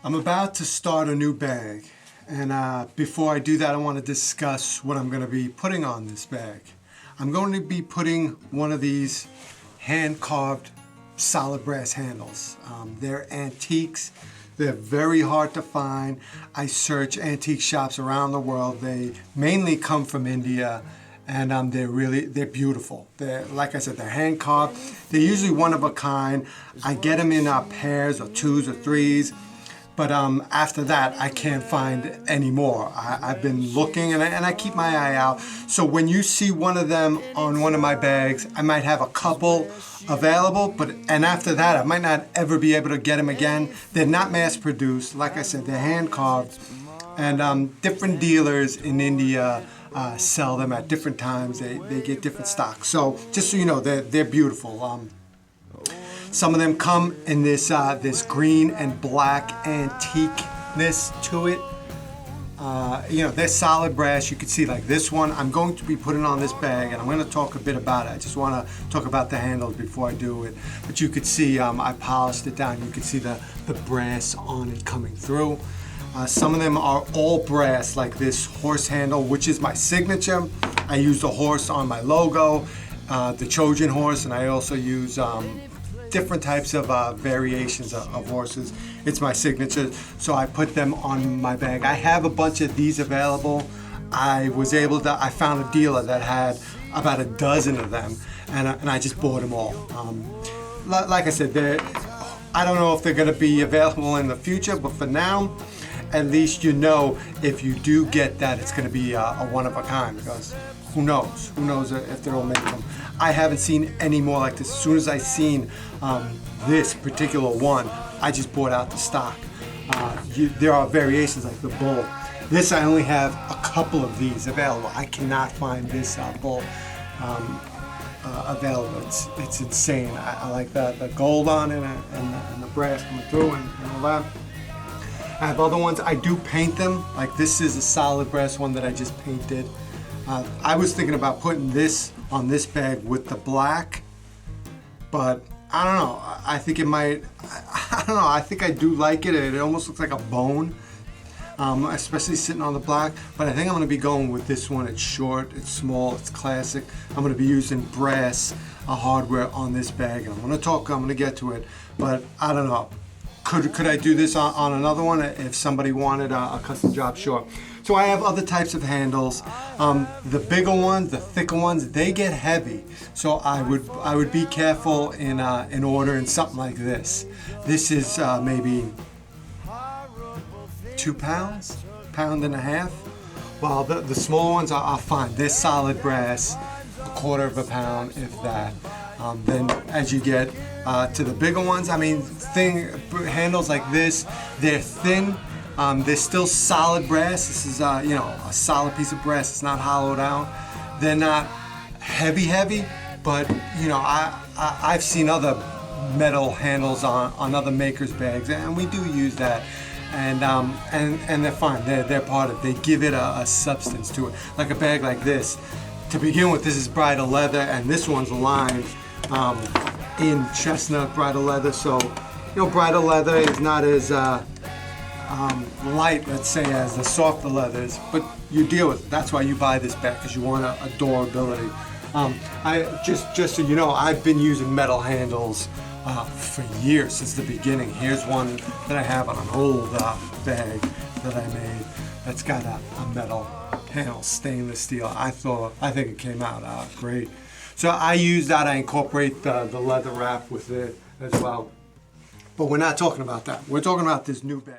I'm about to start a new bag, and before I do that, I want to discuss what I'm going to be putting on this bag. I'm going to be putting one of these hand-carved solid brass handles. They're antiques. They're very hard to find. I search antique shops around the world. They mainly come from India, and they're beautiful. They're, like I said, they're hand carved. They're usually one of a kind. I get them in pairs or twos or threes. But after that, I can't find any more. I've been looking, and I keep my eye out. So when you see one of them on one of my bags, I might have a couple available, and after that, I might not ever be able to get them again. They're not mass produced. Like I said, they're hand carved, and different dealers in India sell them at different times. They get different stocks. So just so you know, they're beautiful. Some of them come in this green and black antiqueness to it. They're solid brass. You can see like this one. I'm going to be putting on this bag, and I'm going to talk a bit about it. I just want to talk about the handles before I do it. But you could see I polished it down. You can see the brass on it coming through. Some of them are all brass, like this horse handle, which is my signature. I use the horse on my logo, the Trojan horse, and I also use different types of variations of horses. It's my signature, so I put them on my bag. I have a bunch of these available. I found a dealer that had about a dozen of them, and I just bought them all. Like I said, I don't know if they're going to be available in the future, but for now, at least you know if you do get that, it's going to be a one of a kind, because who knows? Who knows if they'll make them. I haven't seen any more like this. As soon as I seen this particular one, I just bought out the stock. There are variations like the bull. This, I only have a couple of these available. I cannot find this bull available. It's insane. I like the gold on it and the brass coming through and all that. I have other ones. I do paint them. Like this is a solid brass one that I just painted. I was thinking about putting this on this bag with the black, but I don't know. I think it might. I don't know. I think I do like it. It almost looks like a bone, especially sitting on the black. But I think I'm going to be going with this one. It's short, it's small, it's classic. I'm going to be using brass hardware on this bag. I'm going to get to it, but I don't know. Could I do this on another one if somebody wanted a custom job? Sure. So I have other types of handles. The bigger ones, the thicker ones, they get heavy. So I would be careful in ordering something like this. This is maybe 2 pounds, pound and a half. While the small ones are fine. They're solid brass, 1/4 pound, if that. Then as you get to the bigger ones, I mean, handles like this, they're thin. They're still solid brass. This is a solid piece of brass. It's not hollowed out. They're not heavy, but I've seen other metal handles on other makers' bags, and we do use that. And they're fine. They're part of it. They give it a substance to it. Like a bag like this. To begin with, this is bridal leather, and this one's lined in chestnut bridal leather. So, bridal leather is not as light, let's say, as the softer leathers, but you deal with it. That's why you buy this bag, because you want a durability. Just so you know, I've been using metal handles for years, since the beginning. Here's one that I have on an old bag that I made that's got a metal handle, stainless steel. I think it came out great. So I use that. I incorporate the leather wrap with it as well. But we're not talking about that. We're talking about this new bag.